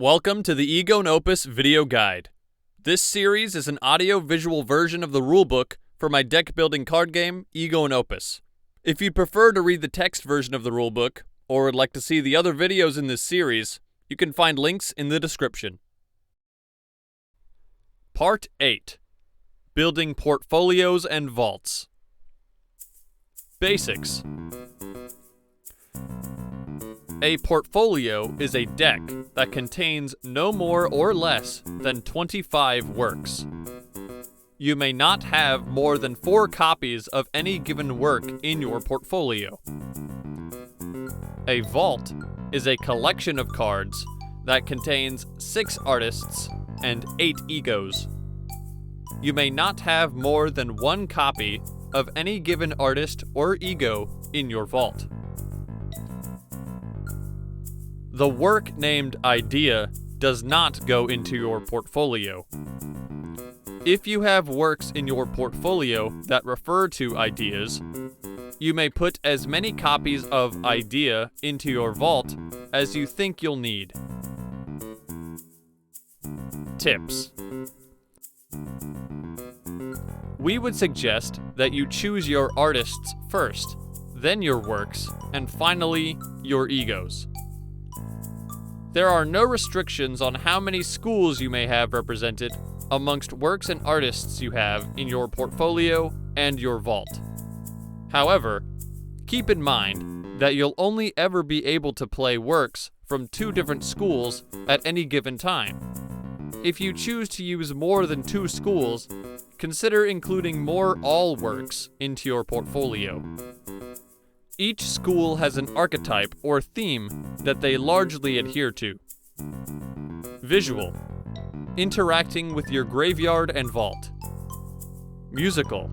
Welcome to the Ego Opus video guide. This series is an audio-visual version of the rulebook for my deck-building card game, Ego Opus. If you'd prefer to read the text version of the rulebook, or would like to see the other videos in this series, you can find links in the description. Part 8. Building Portfolios and Vaults. Basics. A portfolio is a deck that contains no more or less than 25 works. You may not have more than 4 copies of any given work in your portfolio. A vault is a collection of cards that contains 6 artists and 8 egos. You may not have more than 1 copy of any given artist or ego in your vault. The work named Idea does not go into your portfolio. If you have works in your portfolio that refer to ideas, you may put as many copies of Idea into your vault as you think you'll need. Tips. We would suggest that you choose your artists first, then your works, and finally, your egos. There are no restrictions on how many schools you may have represented amongst works and artists you have in your portfolio and your vault. However, keep in mind that you'll only ever be able to play works from 2 different schools at any given time. If you choose to use more than 2 schools, consider including more all works into your portfolio. Each school has an archetype or theme that they largely adhere to. Visual. Interacting with your graveyard and vault. Musical.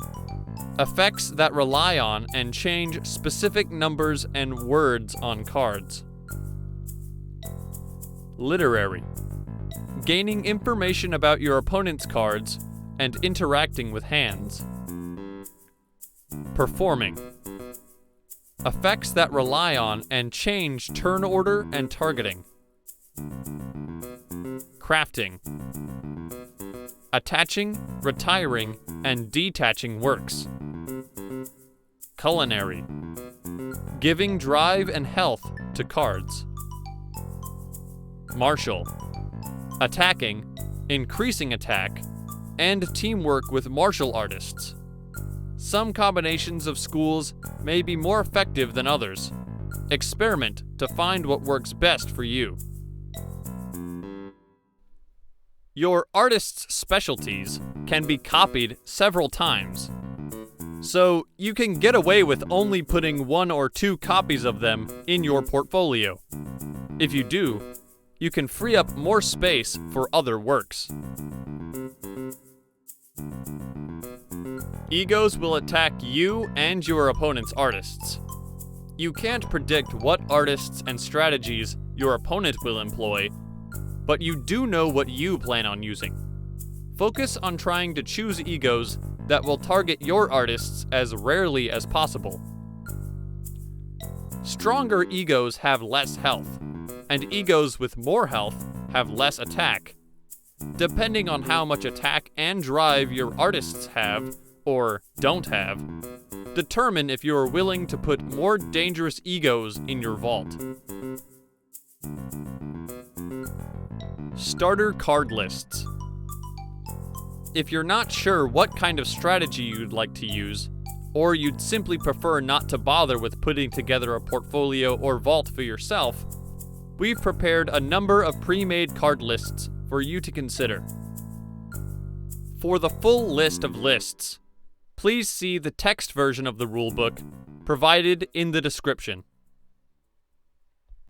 Effects that rely on and change specific numbers and words on cards. Literary. Gaining information about your opponent's cards and interacting with hands. Performing. Effects that rely on and change turn order and targeting. Crafting. Attaching, retiring, and detaching works. Culinary. Giving drive and health to cards. Martial. Attacking, increasing attack, and teamwork with martial artists. Some combinations of schools may be more effective than others. Experiment to find what works best for you. Your artist's specialties can be copied several times, so you can get away with only putting 1 or 2 copies of them in your portfolio. If you do, you can free up more space for other works. Egos will attack you and your opponent's artists. You can't predict what artists and strategies your opponent will employ, but you do know what you plan on using. Focus on trying to choose egos that will target your artists as rarely as possible. Stronger egos have less health, and egos with more health have less attack. Depending on how much attack and drive your artists have, or don't have, determine if you are willing to put more dangerous egos in your vault. Starter card lists. If you're not sure what kind of strategy you'd like to use, or you'd simply prefer not to bother with putting together a portfolio or vault for yourself, we've prepared a number of pre-made card lists for you to consider. For the full list of lists, please see the text version of the rulebook provided in the description.